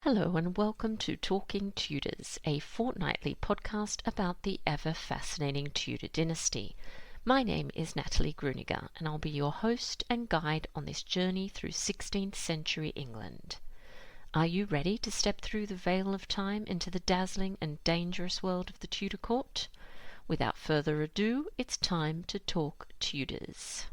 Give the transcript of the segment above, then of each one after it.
Hello and welcome to Talking Tudors, a fortnightly podcast about the ever-fascinating Tudor dynasty. My name is Natalie Grueninger and I'll be your host and guide on this journey through 16th century England. Are you ready to step through the veil of time into the dazzling and dangerous world of the Tudor court? Without further ado, it's time to talk Tudors.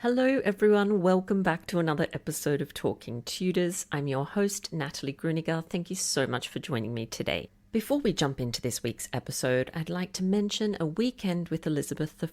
Hello everyone, welcome back to another episode of Talking Tudors. I'm your host, Natalie Grueninger. Thank you so much for joining me today. Before we jump into this week's episode, I'd like to mention A Weekend with Elizabeth I,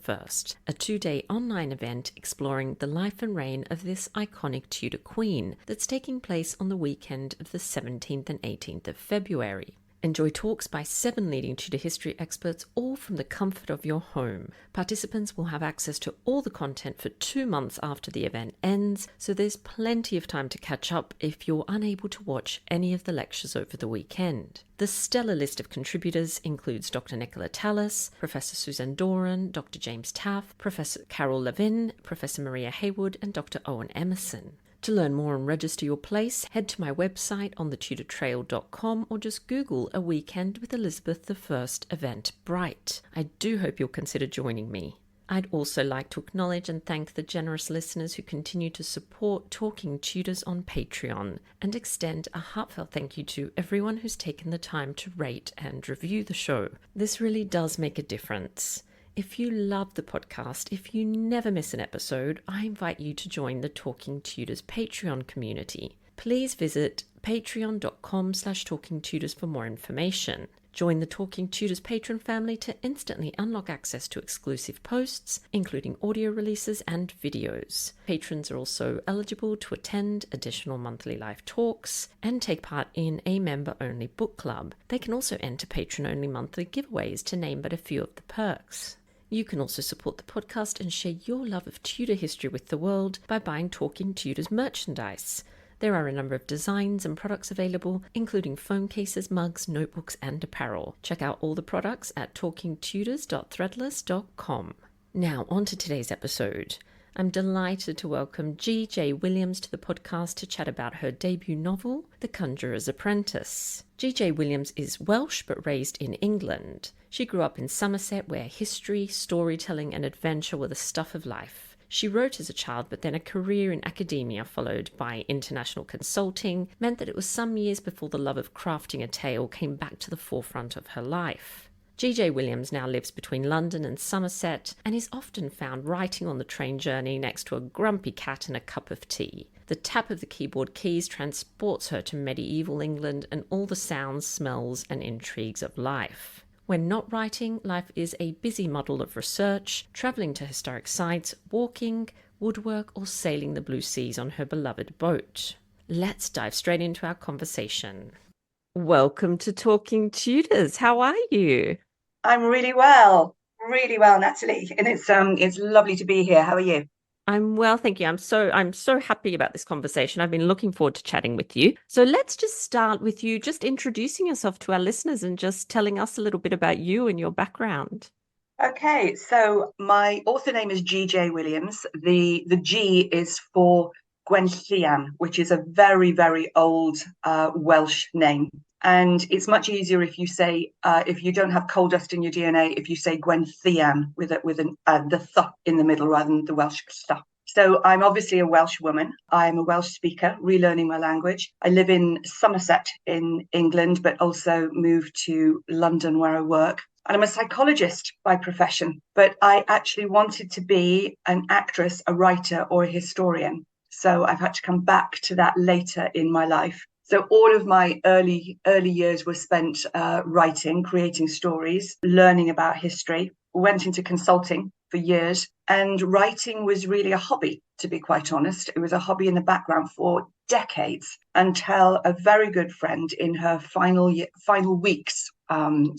a 2-day online event exploring the life and reign of this iconic Tudor queen that's taking place on the weekend of the 17th and 18th of February. Enjoy talks by 7 leading Tudor history experts, all from the comfort of your home. Participants will have access to all the content for 2 months after the event ends, so there's plenty of time to catch up if you're unable to watch any of the lectures over the weekend. The stellar list of contributors includes Dr. Nicola Tallis, Professor Susan Doran, Dr. James Taff, Professor Carol Levin, Professor Maria Haywood, and Dr. Owen Emerson. To learn more and register your place, head to my website on thetudortrail.com or just Google A Weekend with Elizabeth I Eventbrite. I do hope you'll consider joining me. I'd also like to acknowledge and thank the generous listeners who continue to support Talking Tudors on Patreon, and extend a heartfelt thank you to everyone who's taken the time to rate and review the show. This really does make a difference. If you love the podcast, if you never miss an episode, I invite you to join the Talking Tudors Patreon community. Please visit patreon.com/talkingtudors for more information. Join the Talking Tudors patron family to instantly unlock access to exclusive posts, including audio releases and videos. Patrons are also eligible to attend additional monthly live talks and take part in a member-only book club. They can also enter patron-only monthly giveaways, to name but a few of the perks. You can also support the podcast and share your love of Tudor history with the world by buying Talking Tudors merchandise. There are a number of designs and products available, including phone cases, mugs, notebooks, and apparel. Check out all the products at talkingtudors.threadless.com. Now, on to today's episode. I'm delighted to welcome G.J. Williams to the podcast to chat about her debut novel, The Conjurers Apprentice. G.J. Williams is Welsh but raised in England. She grew up in Somerset, where history, storytelling, and adventure were the stuff of life. She wrote as a child, but then a career in academia followed by international consulting meant that it was some years before the love of crafting a tale came back to the forefront of her life. G.J. Williams now lives between London and Somerset and is often found writing on the train journey next to a grumpy cat and a cup of tea. The tap of the keyboard keys transports her to medieval England and all the sounds, smells, and intrigues of life. When not writing, life is a busy muddle of research, travelling to historic sites, walking, woodwork, or sailing the blue seas on her beloved boat. Let's dive straight into our conversation. Welcome to Talking Tudors. How are you? I'm really well, Natalie, and it's lovely to be here. How are you? I'm well, thank you. I'm so happy about this conversation. I've been looking forward to chatting with you. So let's just start with you just introducing yourself to our listeners and just telling us a little bit about you and your background. Okay, so my author name is G.J. Williams. The G is for Gwenllian, which is a very, very old Welsh name. And it's much easier if you say, if you don't have coal dust in your DNA, if you say Gwenllian with the th in the middle rather than the Welsh th. So I'm obviously a Welsh woman. I'm a Welsh speaker, relearning my language. I live in Somerset in England, but also moved to London where I work. And I'm a psychologist by profession, but I actually wanted to be an actress, a writer, or a historian. So I've had to come back to that later in my life. So all of my early years were spent writing, creating stories, learning about history. Went into consulting for years. And writing was really a hobby, to be quite honest. It was a hobby in the background for decades, until a very good friend in her final weeks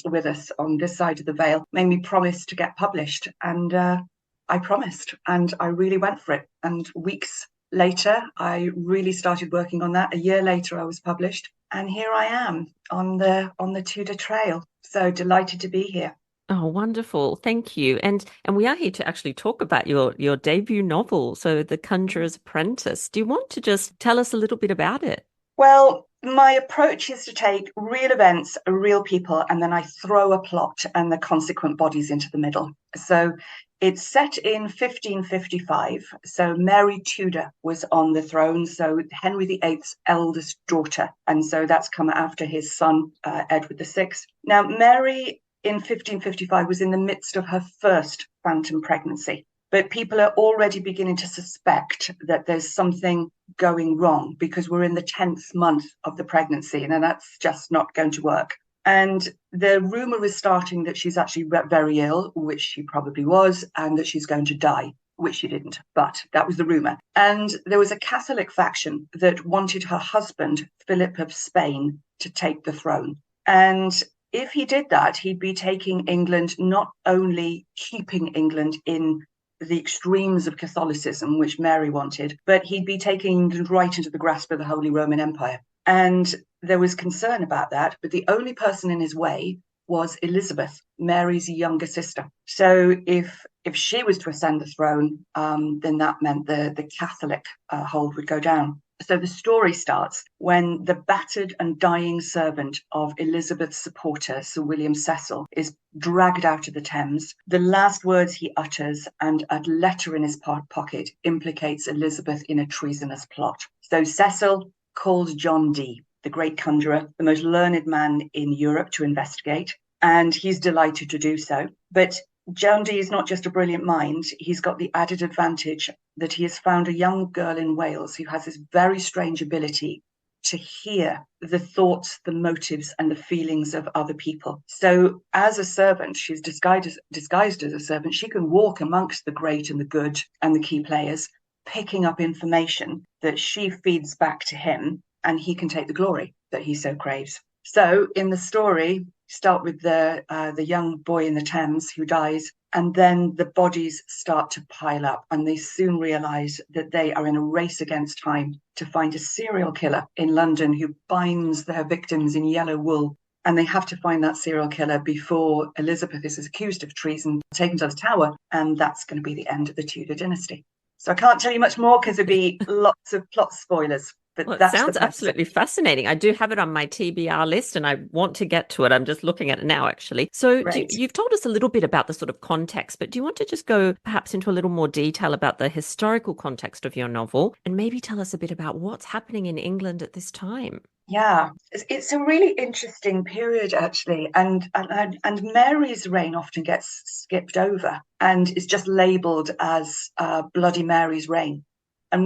with us on this side of the veil made me promise to get published. And I promised, and I really went for it. And weeks later, I really started working on that. A year later, I was published, and here I am on the Tudor trail. So delighted to be here. Oh, wonderful. Thank you. And we are here to actually talk about your debut novel, so The Conjurers Apprentice. Do you want to just tell us a little bit about it? Well, my approach is to take real events, real people, and then I throw a plot and the consequent bodies into the middle. So it's set in 1555. So Mary Tudor was on the throne, so Henry VIII's eldest daughter. And so that's come after his son, Edward VI. Now, Mary in 1555 was in the midst of her first phantom pregnancy, but people are already beginning to suspect that there's something going wrong because we're in the 10th month of the pregnancy, and that's just not going to work. And the rumor is starting that she's actually very ill, which she probably was, and that she's going to die, which she didn't, but that was the rumor. And there was a Catholic faction that wanted her husband, Philip of Spain, to take the throne. And if he did that, he'd be taking England, not only keeping England in the extremes of Catholicism, which Mary wanted, but he'd be taking England right into the grasp of the Holy Roman Empire. And there was concern about that, but the only person in his way was Elizabeth, Mary's younger sister. So if she was to ascend the throne, then that meant the Catholic hold would go down. So the story starts when the battered and dying servant of Elizabeth's supporter, Sir William Cecil, is dragged out of the Thames. The last words he utters and a letter in his pocket implicates Elizabeth in a treasonous plot. So Cecil calls John Dee, the great conjurer, the most learned man in Europe, to investigate, and he's delighted to do so. But John Dee is not just a brilliant mind. He's got the added advantage that he has found a young girl in Wales who has this very strange ability to hear the thoughts, the motives, and the feelings of other people. So as a servant, she's disguised as a servant. She can walk amongst the great and the good and the key players, picking up information that she feeds back to him, and he can take the glory that he so craves. So in the story, start with the young boy in the Thames who dies, and then the bodies start to pile up, and they soon realize that they are in a race against time to find a serial killer in London who binds their victims in yellow wool. And they have to find that serial killer before Elizabeth is accused of treason, taken to the Tower, and that's going to be the end of the Tudor dynasty. So I can't tell you much more because there'd be lots of plot spoilers. Well, it sounds absolutely fascinating. I do have it on my TBR list and I want to get to it. I'm just looking at it now, actually. So you've told us a little bit about the sort of context, but do you want to just go perhaps into a little more detail about the historical context of your novel and maybe tell us a bit about what's happening in England at this time? Yeah, it's a really interesting period, actually. And Mary's reign often gets skipped over and is just labelled as Bloody Mary's reign. And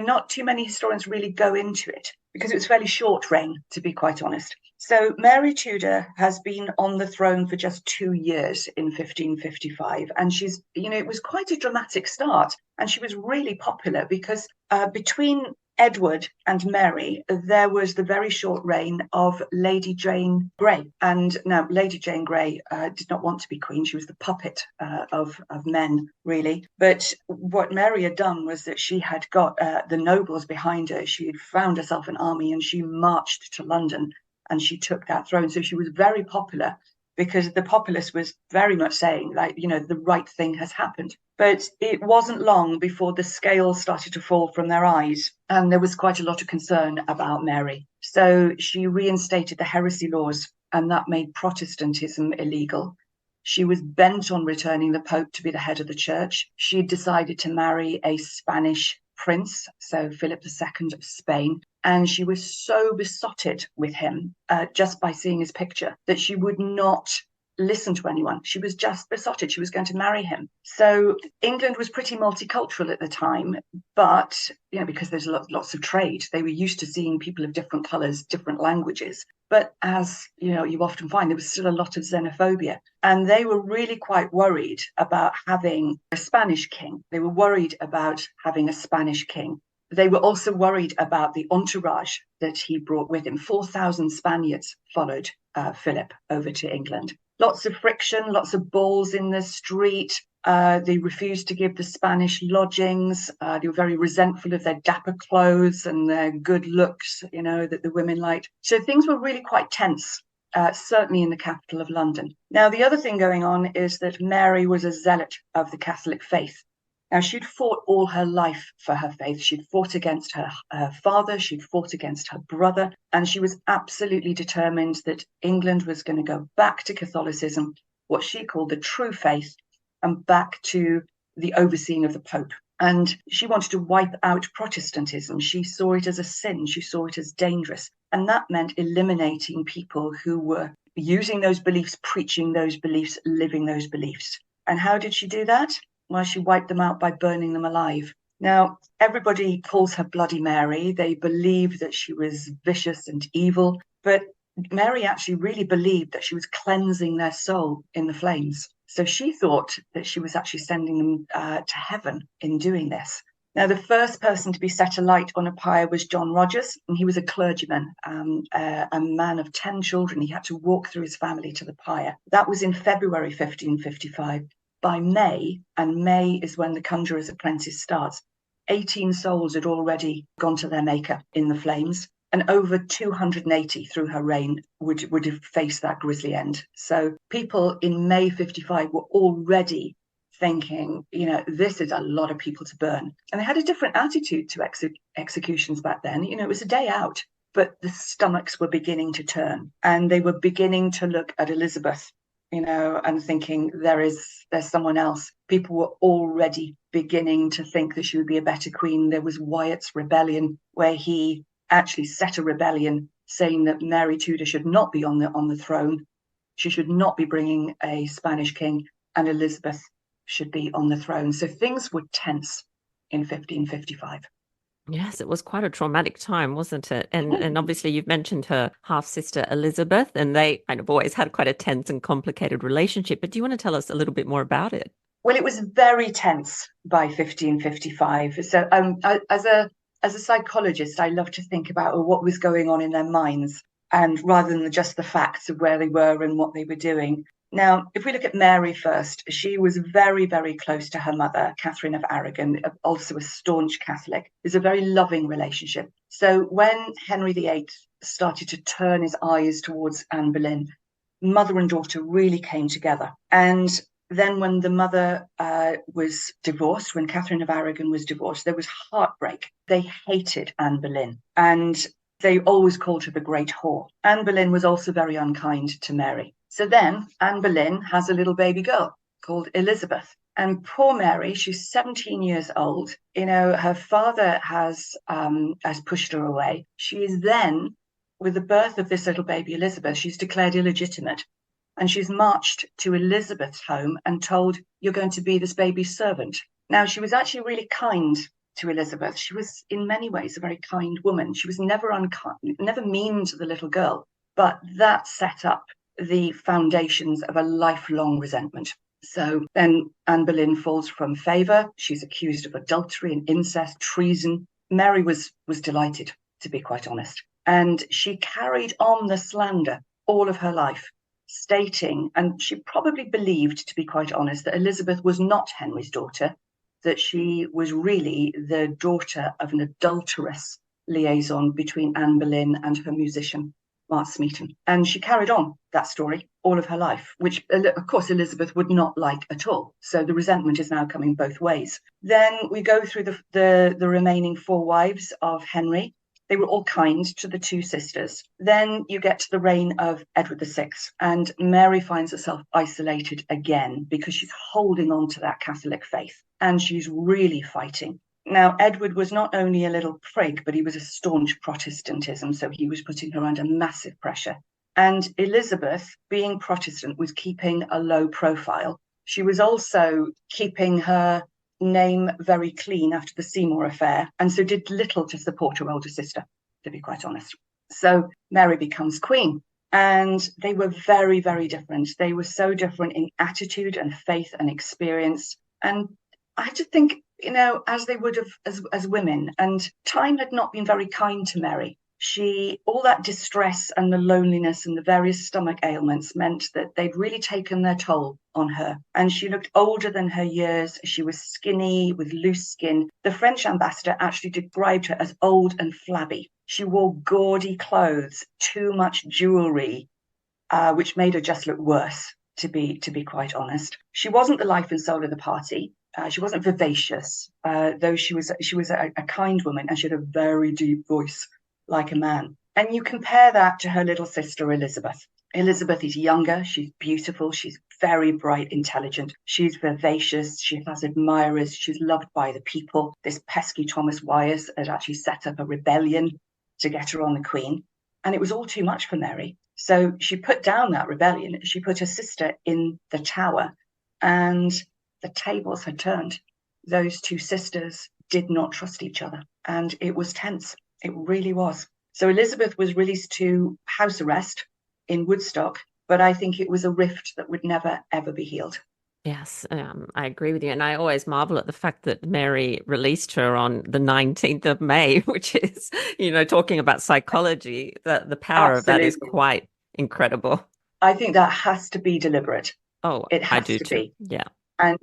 not too many historians really go into it because it was a fairly short reign, to be quite honest. So Mary Tudor has been on the throne for just 2 years in 1555. And she's, it was quite a dramatic start. And she was really popular because between Edward and Mary, there was the very short reign of Lady Jane Grey. And now Lady Jane Grey did not want to be queen. She was the puppet of men, really. But what Mary had done was that she had got the nobles behind her. She had found herself an army and she marched to London and she took that throne. So she was very popular because the populace was very much saying, the right thing has happened. But it wasn't long before the scales started to fall from their eyes, and there was quite a lot of concern about Mary. So she reinstated the heresy laws, and that made Protestantism illegal. She was bent on returning the Pope to be the head of the church. She decided to marry a Spanish prince, so Philip II of Spain, and she was so besotted with him just by seeing his picture that she would not listen to anyone. She was just besotted. She was going to marry him. So England was pretty multicultural at the time, but, because there's lots of trade, they were used to seeing people of different colours, different languages. But as, you often find, there was still a lot of xenophobia. And they were really quite worried about having a Spanish king. They were worried about having a Spanish king. They were also worried about the entourage that he brought with him. 4,000 Spaniards followed Philip over to England. Lots of friction, lots of balls in the street. They refused to give the Spanish lodgings. They were very resentful of their dapper clothes and their good looks, that the women liked. So things were really quite tense, certainly in the capital of London. Now, the other thing going on is that Mary was a zealot of the Catholic faith. Now, she'd fought all her life for her faith. She'd fought against her father, she'd fought against her brother, and she was absolutely determined that England was going to go back to Catholicism, what she called the true faith, and back to the overseeing of the Pope. And she wanted to wipe out Protestantism. She saw it as a sin. She saw it as dangerous. And that meant eliminating people who were using those beliefs, preaching those beliefs, living those beliefs. And how did she do that? Well, she wiped them out by burning them alive. Now, everybody calls her Bloody Mary. They believe that she was vicious and evil, but Mary actually really believed that she was cleansing their soul in the flames. So she thought that she was actually sending them to heaven in doing this. Now, the first person to be set alight on a pyre was John Rogers, and he was a clergyman, a man of 10 children. He had to walk through his family to the pyre. That was in February 1555. By May, and May is when the Conjurers Apprentice starts, 18 souls had already gone to their maker in the flames, and over 280 through her reign would have faced that grisly end. So people in May 55 were already thinking, this is a lot of people to burn. And they had a different attitude to executions back then. It was a day out, but the stomachs were beginning to turn, and they were beginning to look at Elizabeth, and thinking there's someone else. People were already beginning to think that she would be a better queen. There was Wyatt's rebellion, where he actually set a rebellion saying that Mary Tudor should not be on the throne. She should not be bringing a Spanish king, and Elizabeth should be on the throne. So things were tense in 1555. Yes, it was quite a traumatic time, wasn't it? And obviously you've mentioned her half-sister Elizabeth, and they kind of always had quite a tense and complicated relationship. But do you want to tell us a little bit more about it? Well, it was very tense by 1555. So as a psychologist, I love to think about what was going on in their minds, and rather than just the facts of where they were and what they were doing. Now, if we look at Mary first, she was very, very close to her mother, Catherine of Aragon, also a staunch Catholic. It was a very loving relationship. So when Henry VIII started to turn his eyes towards Anne Boleyn, mother and daughter really came together. And then when the mother was divorced, when Catherine of Aragon was divorced, there was heartbreak. They hated Anne Boleyn, and they always called her the Great Whore. Anne Boleyn was also very unkind to Mary. So then Anne Boleyn has a little baby girl called Elizabeth. And poor Mary, she's 17 years old. Her father has pushed her away. She is then, with the birth of this little baby Elizabeth, she's declared illegitimate. And she's marched to Elizabeth's home and told, you're going to be this baby's servant. Now, she was actually really kind to Elizabeth. She was in many ways a very kind woman. She was never unkind, never mean to the little girl. But that set up the foundations of a lifelong resentment. So then Anne Boleyn falls from favour. She's accused of adultery and incest, treason. Mary was delighted, to be quite honest. And she carried on the slander all of her life, stating, and she probably believed, to be quite honest, that Elizabeth was not Henry's daughter, that she was really the daughter of an adulterous liaison between Anne Boleyn and her musician, Mark Smeaton. And she carried on that story all of her life, which, of course, Elizabeth would not like at all. So the resentment is now coming both ways. Then we go through the remaining 4 wives of Henry. They were all kind to the 2 sisters. Then you get to the reign of Edward VI, and Mary finds herself isolated again because she's holding on to that Catholic faith, and she's really fighting. Now, Edward was not only a little prig, but he was a staunch Protestantism, so he was putting her under massive pressure. And Elizabeth, being Protestant, was keeping a low profile. She was also keeping her name very clean after the Seymour affair, and so did little to support her older sister, to be quite honest. So Mary becomes queen. And they were very, very different. They were so different in attitude and faith and experience. And I had to think, as they would have as women. And time had not been very kind to Mary. All that distress and the loneliness and the various stomach ailments meant that they'd really taken their toll on her. And she looked older than her years. She was skinny with loose skin. The French ambassador actually described her as old and flabby. She wore gaudy clothes, too much jewelry, which made her just look worse, to be quite honest. She wasn't the life and soul of the party. She wasn't vivacious, though she was a kind woman, and she had a very deep voice, like a man. And you compare that to her little sister, Elizabeth. Elizabeth is younger, she's beautiful, she's very bright, intelligent, she's vivacious, she has admirers, she's loved by the people. This pesky Thomas Wyers had actually set up a rebellion to get her on the queen, and it was all too much for Mary. So she put down that rebellion, she put her sister in the Tower, and the tables had turned. Those two sisters did not trust each other, and it was tense. It really was. So Elizabeth was released to house arrest in Woodstock, but I think it was a rift that would never, ever be healed. Yes, I agree with you. And I always marvel at the fact that Mary released her on the 19th of May, which is, talking about psychology, the power of that is Absolutely. quite incredible. I think that has to be deliberate. Oh, It I has do to too. be. Yeah. And,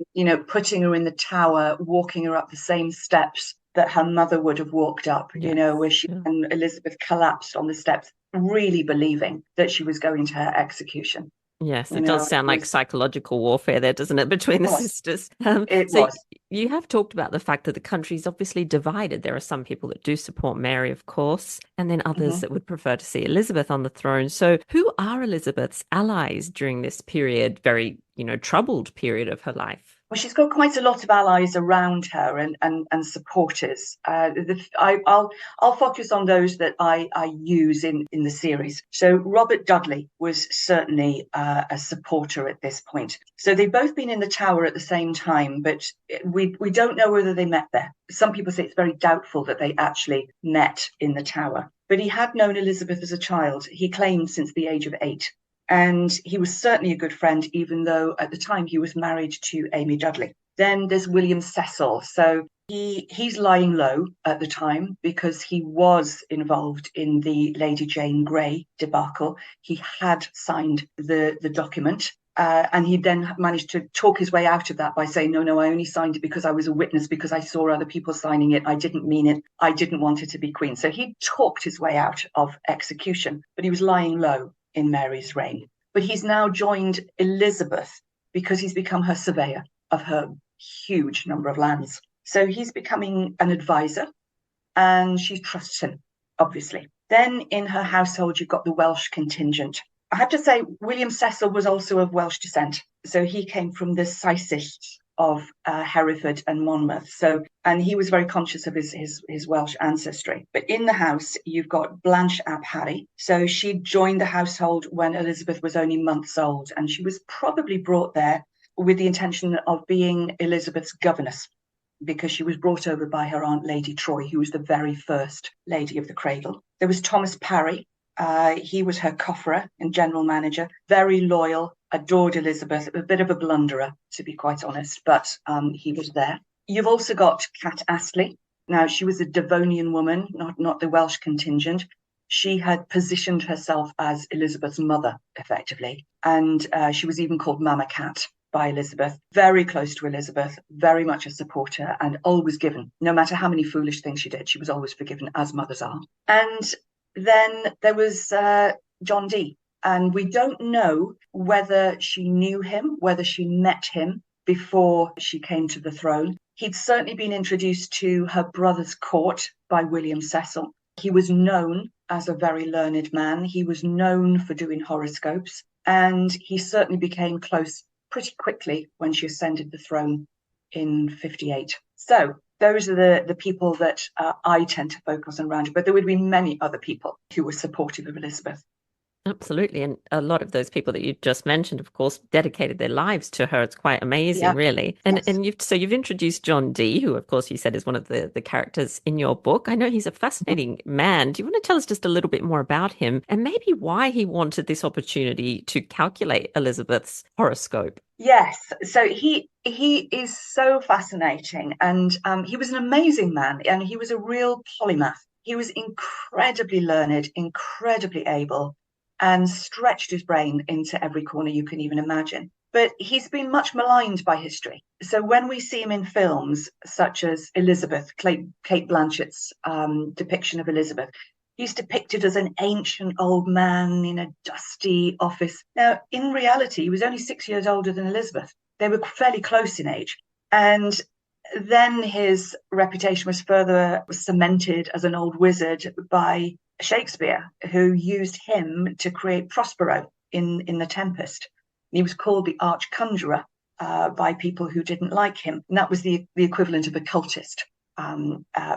putting her in the Tower, walking her up the same steps that her mother would have walked up, Yes. where and Elizabeth collapsed on the steps, really believing that she was going to her execution. Yes, it does sound like psychological warfare there, doesn't it, between the sisters? It so was. You have talked about the fact that the country is obviously divided. There are some people that do support Mary, of course, and then others that would prefer to see Elizabeth on the throne. So who are Elizabeth's allies during this period, very, troubled period of her life? Well, she's got quite a lot of allies around her and supporters. I'll focus on those that I use in the series. So Robert Dudley was certainly a supporter at this point. So they've both been in the Tower at the same time, but we don't know whether they met there. Some people say it's very doubtful that they actually met in the Tower. But he had known Elizabeth as a child. He claimed since the age of 8. And he was certainly a good friend, even though at the time he was married to Amy Dudley. Then there's William Cecil. So he's lying low at the time because he was involved in the Lady Jane Grey debacle. He had signed the document. And he then managed to talk his way out of that by saying, no, I only signed it because I was a witness, because I saw other people signing it. I didn't mean it. I didn't want her to be queen. So he talked his way out of execution, but he was lying low in Mary's reign. But he's now joined Elizabeth because he's become her surveyor of her huge number of lands. So he's becoming an advisor, and she trusts him, obviously. Then in her household, you've got the Welsh contingent. I have to say, William Cecil was also of Welsh descent. So he came from the Cecilists of Hereford and Monmouth. And he was very conscious of his Welsh ancestry. But in the house, you've got Blanche ap Harry. So she joined the household when Elizabeth was only months old, and she was probably brought there with the intention of being Elizabeth's governess, because she was brought over by her aunt Lady Troy, who was the very first lady of the cradle. There was Thomas Parry. He was her cofferer and general manager, very loyal, adored Elizabeth, a bit of a blunderer, to be quite honest, but he was there. You've also got Cat Astley. Now, she was a Devonian woman, not the Welsh contingent. She had positioned herself as Elizabeth's mother, effectively, and she was even called Mama Cat by Elizabeth, very close to Elizabeth, very much a supporter, and always given. No matter how many foolish things she did, she was always forgiven, as mothers are. And then there was John Dee, and we don't know whether she knew him, whether she met him before she came to the throne. He'd certainly been introduced to her brother's court by William Cecil. He was known as a very learned man. He was known for doing horoscopes, and he certainly became close pretty quickly when she ascended the throne in 58. So those are the people that I tend to focus on around, but there would be many other people who were supportive of Elizabeth. Absolutely. And a lot of those people that you just mentioned, of course, dedicated their lives to her. It's quite amazing, Yeah. really. And Yes. you've introduced John Dee, who of course you said is one of the characters in your book. I know he's a fascinating man. Do you want to tell us just a little bit more about him and maybe why he wanted this opportunity to calculate Elizabeth's horoscope? Yes, so he is so fascinating, and he was an amazing man, and he was a real polymath. He was incredibly learned, incredibly able, and stretched his brain into every corner you can even imagine. But he's been much maligned by history. So when we see him in films such as Elizabeth, Kate Blanchett's depiction of Elizabeth, he's depicted as an ancient old man in a dusty office. Now, in reality, he was only 6 years older than Elizabeth. They were fairly close in age. And then his reputation was further cemented as an old wizard by Shakespeare, who used him to create Prospero in The Tempest. He was called the Arch Conjurer by people who didn't like him. And that was the equivalent of a cultist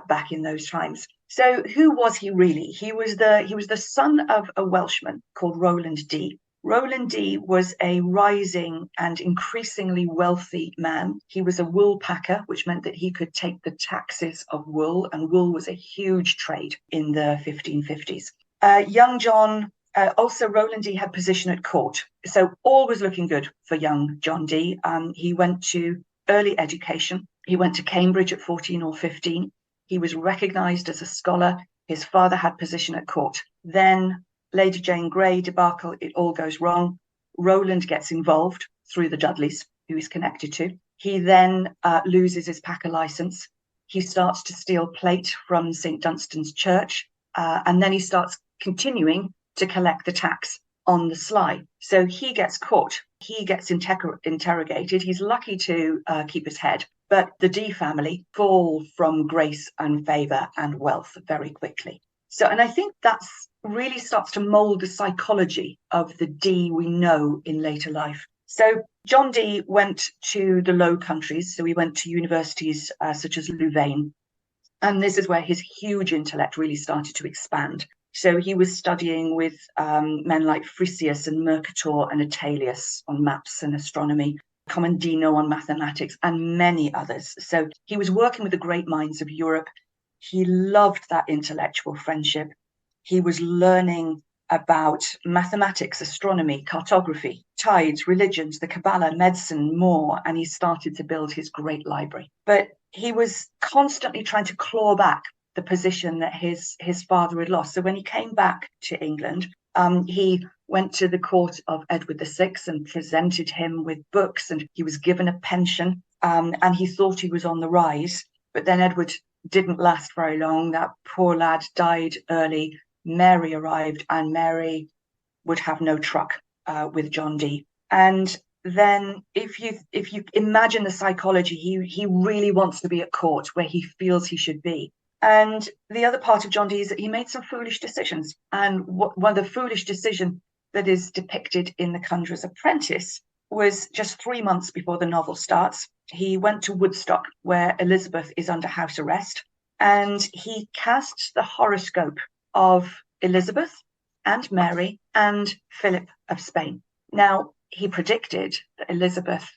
back in those times. So who was he really? He was the son of a Welshman called Roland Dee. Roland Dee was a rising and increasingly wealthy man. He was a wool packer, which meant that he could take the taxes of wool, and wool was a huge trade in the 1550s. Young John, also Roland Dee had position at court, so all was looking good for young John Dee. He went to early education. He went to Cambridge at 14 or 15. He was recognised as a scholar. His father had position at court. Then Lady Jane Grey debacle, it all goes wrong. Roland gets involved through the Dudleys, who he's connected to. He then loses his packer licence. He starts to steal plate from St Dunstan's Church, and then he starts continuing to collect the tax on the sly. So he gets caught. He gets interrogated. He's lucky to keep his head. But the Dee family fall from grace and favour and wealth very quickly. So, and I think that's really starts to mould the psychology of the Dee we know in later life. So John Dee went to the Low Countries. So he went to universities such as Louvain. And this is where his huge intellect really started to expand. So he was studying with men like Frisius and Mercator and Atalius on maps and astronomy, Commandino on mathematics, and many others. So he was working with the great minds of Europe. He loved that intellectual friendship. He was learning about mathematics, astronomy, cartography, tides, religions, the Kabbalah, medicine, more, and he started to build his great library. But he was constantly trying to claw back the position that his father had lost. So when he came back to England, he went to the court of Edward VI and presented him with books, and he was given a pension, and he thought he was on the rise. But then Edward didn't last very long. That poor lad died early. Mary arrived, and Mary would have no truck with John Dee. And then if you imagine the psychology, he really wants to be at court where he feels he should be. And the other part of John Dee is that he made some foolish decisions. And one of the foolish decisions that is depicted in The Conjurer's Apprentice was just 3 months before the novel starts. He went to Woodstock, where Elizabeth is under house arrest, and he casts the horoscope of Elizabeth and Mary and Philip of Spain. Now, he predicted that Elizabeth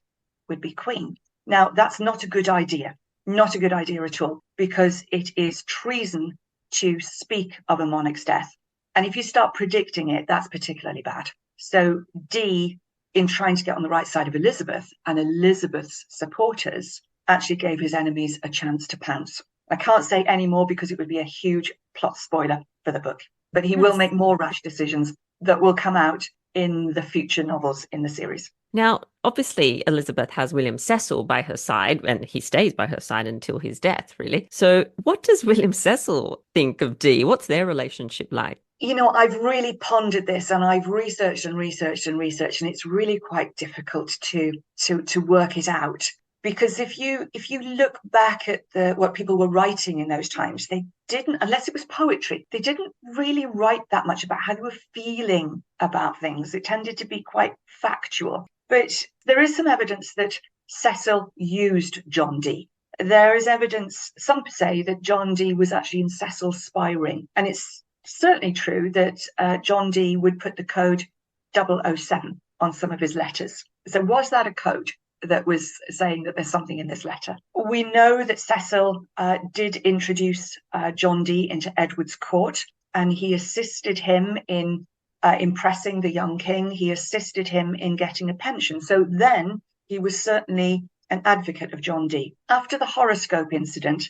would be queen. Now, that's not a good idea. Not a good idea at all, because it is treason to speak of a monarch's death. And if you start predicting it, that's particularly bad. So Dee, in trying to get on the right side of Elizabeth and Elizabeth's supporters, actually gave his enemies a chance to pounce. I can't say any more because it would be a huge plot spoiler for the book, but he will make more rash decisions that will come out in the future novels in the series. Now, obviously, Elizabeth has William Cecil by her side, and he stays by her side until his death, really. So what does William Cecil think of Dee? What's their relationship like? You know, I've really pondered this, and I've researched, and it's really quite difficult to work it out. Because if you look back at what people were writing in those times, they didn't, unless it was poetry, they didn't really write that much about how they were feeling about things. It tended to be quite factual. But there is some evidence that Cecil used John Dee. There is evidence, some say that John Dee was actually in Cecil's spy ring. And it's certainly true that John Dee would put the code 007 on some of his letters. So was that a code that was saying that there's something in this letter? We know that Cecil did introduce John Dee into Edward's court, and he assisted him in impressing the young king. He assisted him in getting a pension. So then he was certainly an advocate of John Dee. After the horoscope incident,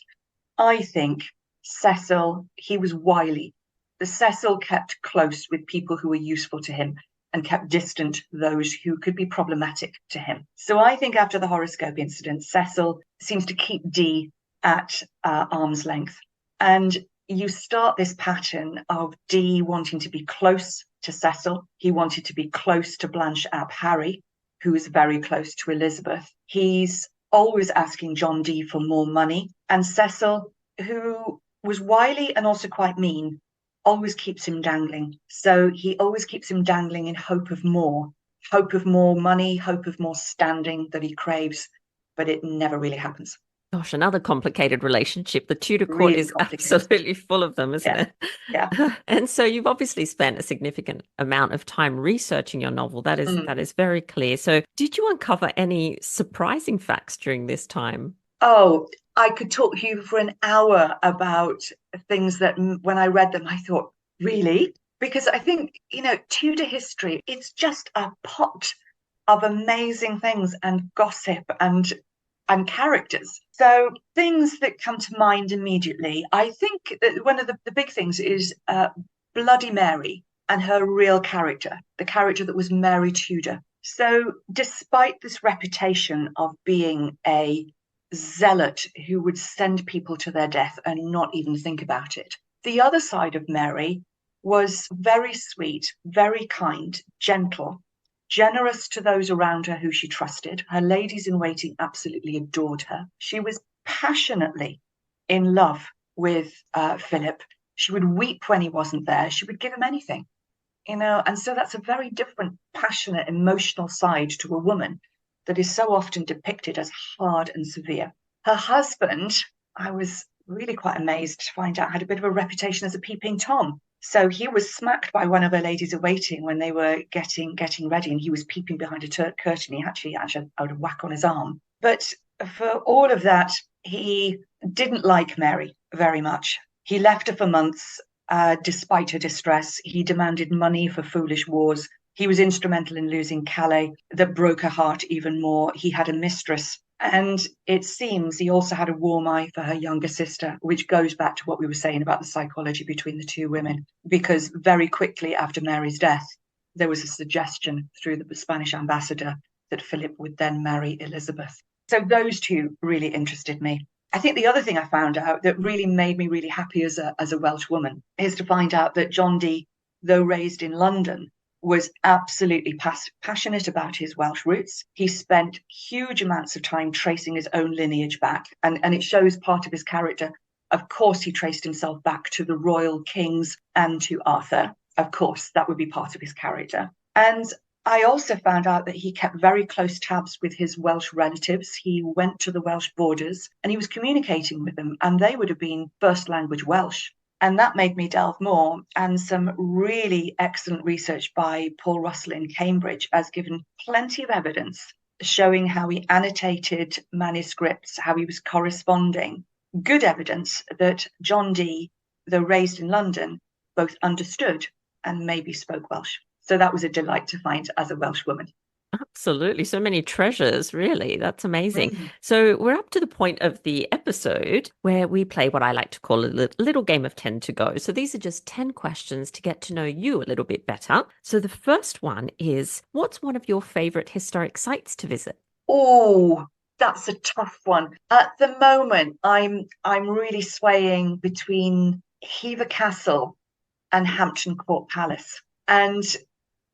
I think Cecil, he was wily. The Cecil kept close with people who were useful to him and kept distant those who could be problematic to him. So I think after the horoscope incident, Cecil seems to keep Dee at arm's length. And you start this pattern of Dee wanting to be close to Cecil. He wanted to be close to Blanche Ap Harry, who is very close to Elizabeth. He's always asking John Dee for more money. And Cecil, who was wily and also quite mean, always keeps him dangling. So he always keeps him dangling in hope of more money, hope of more standing that he craves, but it never really happens. Gosh, another complicated relationship. The Tudor court Really is complicated. absolutely full of them, isn't it? Yeah. And so you've obviously spent a significant amount of time researching your novel. That is very clear. So did you uncover any surprising facts during this time? Oh, I could talk to you for an hour about things that when I read them, I thought, really? Because I think, Tudor history, it's just a pot of amazing things and gossip and characters. So things that come to mind immediately, I think that one of the big things is Bloody Mary and her real character, the character that was Mary Tudor. So despite this reputation of being a zealot who would send people to their death and not even think about it, the other side of Mary was very sweet, very kind, gentle, generous to those around her who she trusted. Her ladies in waiting absolutely adored her. She was passionately in love with Philip. She would weep when he wasn't there. She would give him anything, and so that's a very different, passionate, emotional side to a woman that is so often depicted as hard and severe. Her husband, I was really quite amazed to find out, had a bit of a reputation as a peeping Tom. So he was smacked by one of her ladies in waiting when they were getting ready, and he was peeping behind a curtain. He actually had a whack on his arm. But for all of that, he didn't like Mary very much. He left her for months, despite her distress. He demanded money for foolish wars. He was instrumental in losing Calais. That broke her heart even more. He had a mistress. And it seems he also had a warm eye for her younger sister, which goes back to what we were saying about the psychology between the two women, because very quickly after Mary's death, there was a suggestion through the Spanish ambassador that Philip would then marry Elizabeth. So those two really interested me. I think the other thing I found out that really made me really happy as a Welsh woman is to find out that John Dee, though raised in London, was absolutely passionate about his Welsh roots. He spent huge amounts of time tracing his own lineage back, and it shows part of his character. Of course, he traced himself back to the royal kings and to Arthur. Of course, that would be part of his character. And I also found out that he kept very close tabs with his Welsh relatives. He went to the Welsh borders and he was communicating with them, and they would have been first language Welsh. And that made me delve more, and some really excellent research by Paul Russell in Cambridge has given plenty of evidence showing how he annotated manuscripts, how he was corresponding. Good evidence that John Dee, though raised in London, both understood and maybe spoke Welsh. So that was a delight to find as a Welsh woman. Absolutely. So many treasures, really. That's amazing. So we're up to the point of the episode where we play what I like to call a little game of 10 to go. So these are just 10 questions to get to know you a little bit better. So the first one is, what's one of your favorite historic sites to visit? Oh, that's a tough one. At the moment, I'm really swaying between Hever Castle and Hampton Court Palace. And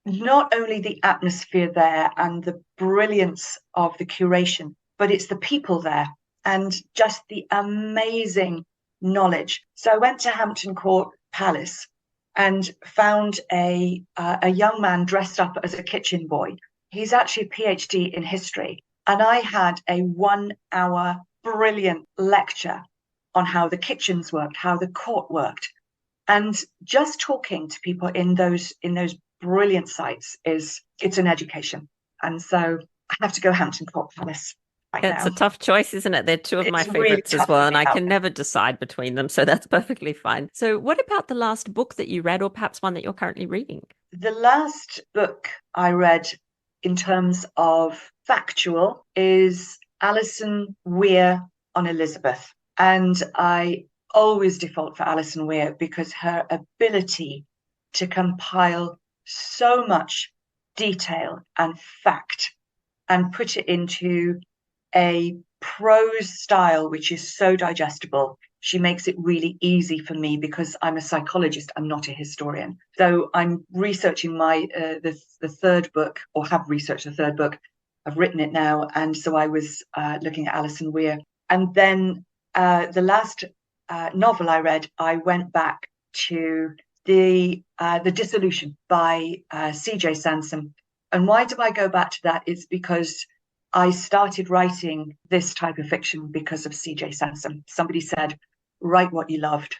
not only the atmosphere there and the brilliance of the curation, but it's the people there and just the amazing knowledge. So I went to Hampton Court Palace and found a young man dressed up as a kitchen boy. He's actually a PhD in history. And I had a 1 hour brilliant lecture on how the kitchens worked, how the court worked. And just talking to people in those brilliant sites it's an education. And so I have to go Hampton Court Palace right It's now. a tough choice, isn't it? They're two of my It's really favorites as tough well, to and I pick out. can never decide between them. So that's perfectly fine. So, what about the last book that you read, or perhaps one that you're currently reading? The last book I read in terms of factual is Alison Weir on Elizabeth. And I always default for Alison Weir because her ability to compile so much detail and fact and put it into a prose style which is so digestible. She makes it really easy for me because I'm a psychologist, I'm not a historian. So I'm researching my the third book, or have researched the third book. I've written it now, and so I was looking at Alison Weir. And then the last novel I read, I went back to the Dissolution by C.J. Sansom. And why do I go back to that? It's because I started writing this type of fiction because of C.J. Sansom. Somebody said, write what you loved.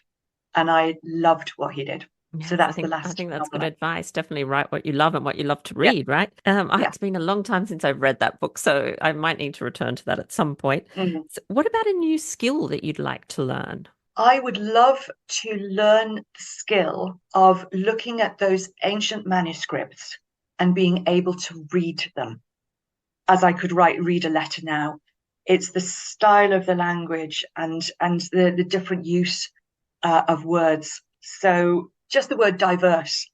And I loved what he did. So Yes, that's the I last think that's good novel. advice. Definitely write what you love and what you love to Yeah, read, right? yeah. It's been a long time since I've read that book, so I might need to return to that at some point. Mhm. So what about a new skill that you'd like to learn? I would love to learn the skill of looking at those ancient manuscripts and being able to read them as I could read a letter now. It's the style of the language and the different use of words. So just the word diverse.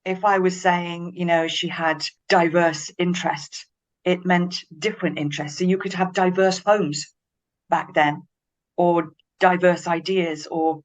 If I was saying, she had diverse interests, it meant different interests. So you could have diverse homes back then, or diverse ideas, or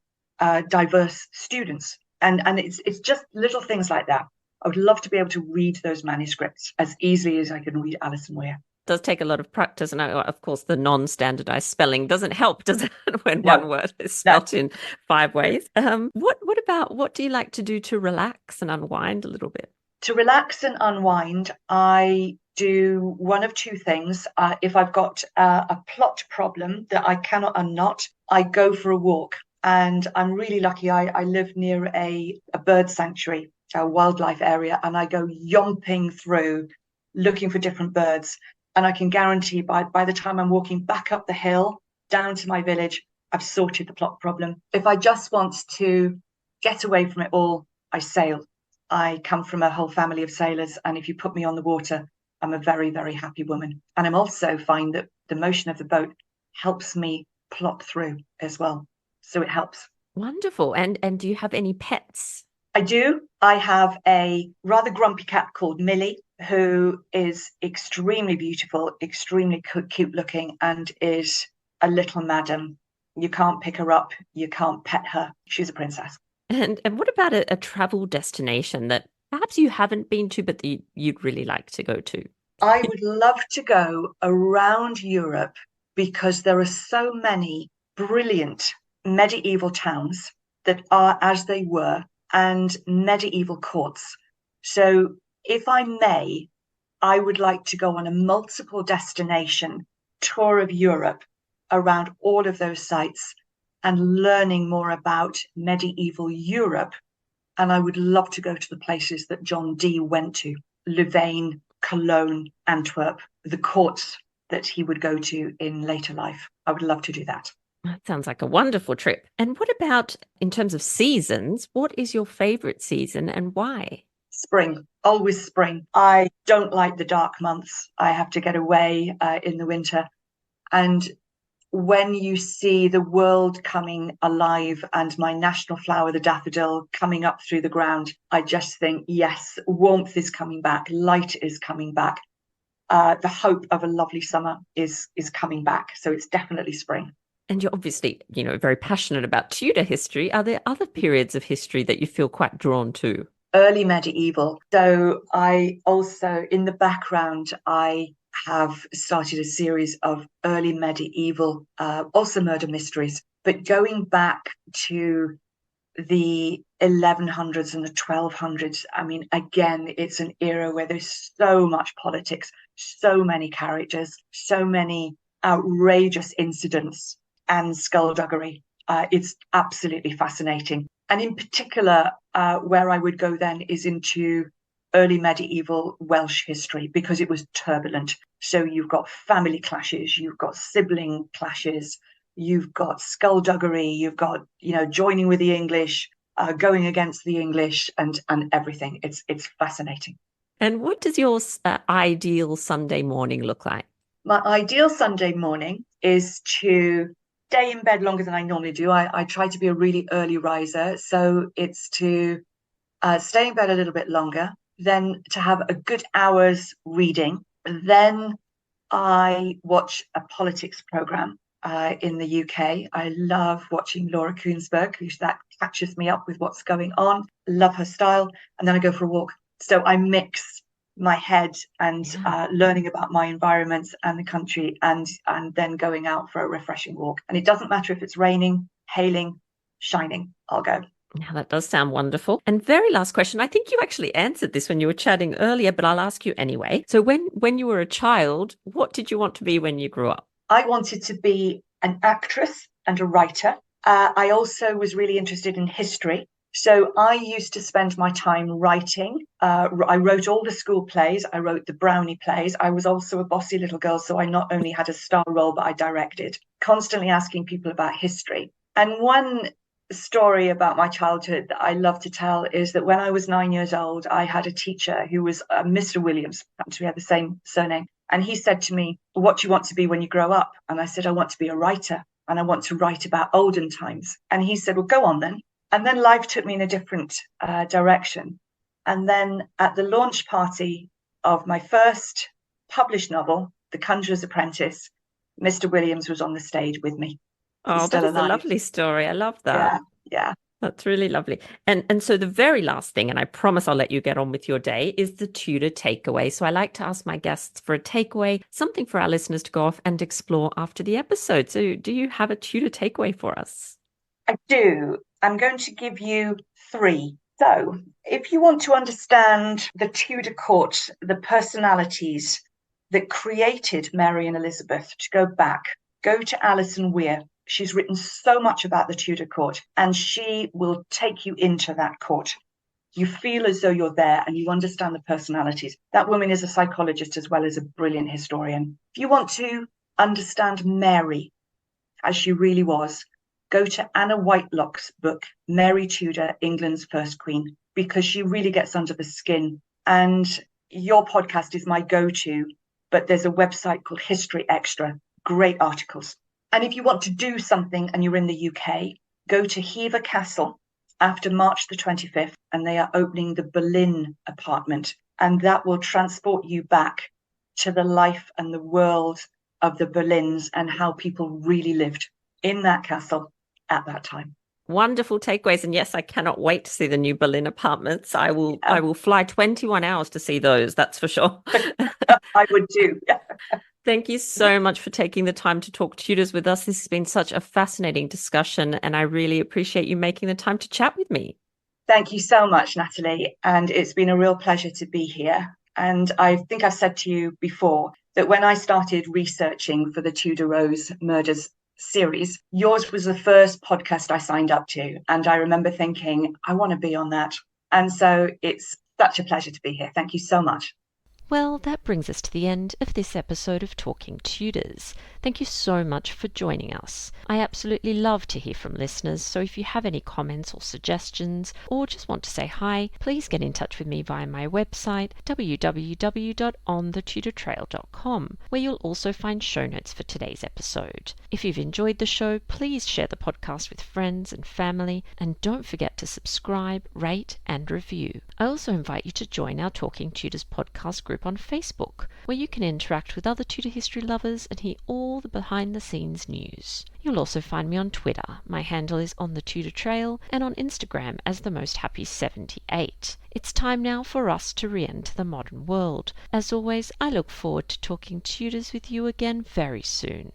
diverse students. And it's just little things like that. I would love to be able to read those manuscripts as easily as I can read Alison Weir. Does take a lot of practice, and of course the non-standardized spelling doesn't help, does it, when No, one word is no. spelt in 5 ways. What do you like to do to relax and unwind a little bit? To relax and unwind, I do one of two things. If I've got a plot problem that I cannot unknot, I go for a walk. And I'm really lucky. I live near a bird sanctuary, a wildlife area, and I go yomping through looking for different birds. And I can guarantee by the time I'm walking back up the hill down to my village, I've sorted the plot problem. If I just want to get away from it all, I sail. I come from a whole family of sailors, and if you put me on the water, I'm a very, very happy woman. And I'm also find that the motion of the boat helps me plot through as well. So it helps. Wonderful. And do you have any pets? I do. I have a rather grumpy cat called Millie, who is extremely beautiful, extremely cute looking, and is a little madam. You can't pick her up. You can't pet her. She's a princess. And what about a travel destination that perhaps you haven't been to, but you'd really like to go to? I would love to go around Europe because there are so many brilliant medieval towns that are as they were, and medieval courts. So, if I may, I would like to go on a multiple destination tour of Europe around all of those sites and learning more about medieval Europe. And I would love to go to the places that John Dee went to: Louvain, Cologne, Antwerp, the courts that he would go to in later life. I would love to do that. That sounds like a wonderful trip. And what about in terms of seasons? What is your favorite season and why? Spring, always spring. I don't like the dark months. I have to get away in the winter. And when you see the world coming alive and my national flower, the daffodil, coming up through the ground, I just think, yes, warmth is coming back, light is coming back. The hope of a lovely summer is coming back. So it's definitely spring. And you're obviously, very passionate about Tudor history. Are there other periods of history that you feel quite drawn to? Early medieval. So I also, in the background, I have started a series of early medieval, also murder mysteries, but going back to the 1100s and the 1200s. I mean, again, it's an era where there's so much politics, so many characters, so many outrageous incidents and skullduggery. It's absolutely fascinating. And in particular, where I would go then is into early medieval Welsh history, because it was turbulent. So you've got family clashes, you've got sibling clashes, you've got skullduggery, you've got, joining with the English, going against the English, and everything. It's fascinating. And what does your ideal Sunday morning look like? My ideal Sunday morning is to stay in bed longer than I normally do. I try to be a really early riser. So it's to stay in bed a little bit longer, then to have a good hour's reading. Then I watch a politics program in the UK. I love watching Laura Kuenssberg, that catches me up with what's going on. Love her style. And then I go for a walk. So I mix my head and learning about my environment and the country, and then going out for a refreshing walk. And it doesn't matter if it's raining, hailing, shining, I'll go. Now, that does sound wonderful. And very last question. I think you actually answered this when you were chatting earlier, but I'll ask you anyway. So when you were a child, what did you want to be when you grew up? I wanted to be an actress and a writer. I also was really interested in history. So I used to spend my time writing. I wrote all the school plays. I wrote the Brownie plays. I was also a bossy little girl. So I not only had a star role, but I directed, constantly asking people about history. And one story about my childhood that I love to tell is that when I was 9 years old, I had a teacher who was Mr. Williams. We had the same surname. And he said to me, "What do you want to be when you grow up?" And I said, "I want to be a writer, and I want to write about olden times." And he said, "Well, go on then." And then life took me in a different direction. And then at the launch party of my first published novel, The Conjurers Apprentice, Mr. Williams was on the stage with me. Oh, that is a lovely story. I love that. Yeah. That's really lovely. And so the very last thing, and I promise I'll let you get on with your day, is the Tudor takeaway. So I like to ask my guests for a takeaway, something for our listeners to go off and explore after the episode. So do you have a Tudor takeaway for us? I do. I'm going to give you 3. So if you want to understand the Tudor court, the personalities that created Mary and Elizabeth, to go back, go to Alison Weir. She's written so much about the Tudor court, and she will take you into that court. You feel as though you're there and you understand the personalities. That woman is a psychologist as well as a brilliant historian. If you want to understand Mary as she really was, go to Anna Whitelock's book, Mary Tudor, England's First Queen, because she really gets under the skin. And your podcast is my go-to, but there's a website called History Extra, great articles. And if you want to do something and you're in the UK, go to Hever Castle after March the 25th, and they are opening the Boleyn apartment. And that will transport you back to the life and the world of the Boleyns and how people really lived in that castle at that time. Wonderful takeaways. And yes, I cannot wait to see the new Boleyn apartments. I will fly 21 hours to see those, that's for sure. I would too. Thank you so much for taking the time to talk Tudors with us. This has been such a fascinating discussion, and I really appreciate you making the time to chat with me. Thank you so much, Natalie. And it's been a real pleasure to be here. And I think I've said to you before that when I started researching for the Tudor Rose Murders series, yours was the first podcast I signed up to. And I remember thinking, I want to be on that. And so it's such a pleasure to be here. Thank you so much. Well, that brings us to the end of this episode of Talking Tudors. Thank you so much for joining us. I absolutely love to hear from listeners, so if you have any comments or suggestions, or just want to say hi, please get in touch with me via my website, www.onthetudortrail.com, where you'll also find show notes for today's episode. If you've enjoyed the show, please share the podcast with friends and family, and don't forget to subscribe, rate, and review. I also invite you to join our Talking Tudors podcast group on Facebook, where you can interact with other Tudor history lovers and hear all the behind-the-scenes news. You'll also find me on Twitter. My handle is On The Tudor Trail, and on Instagram as The Most Happy 78. It's time now for us to re-enter the modern world. As always, I look forward to talking Tudors with you again very soon.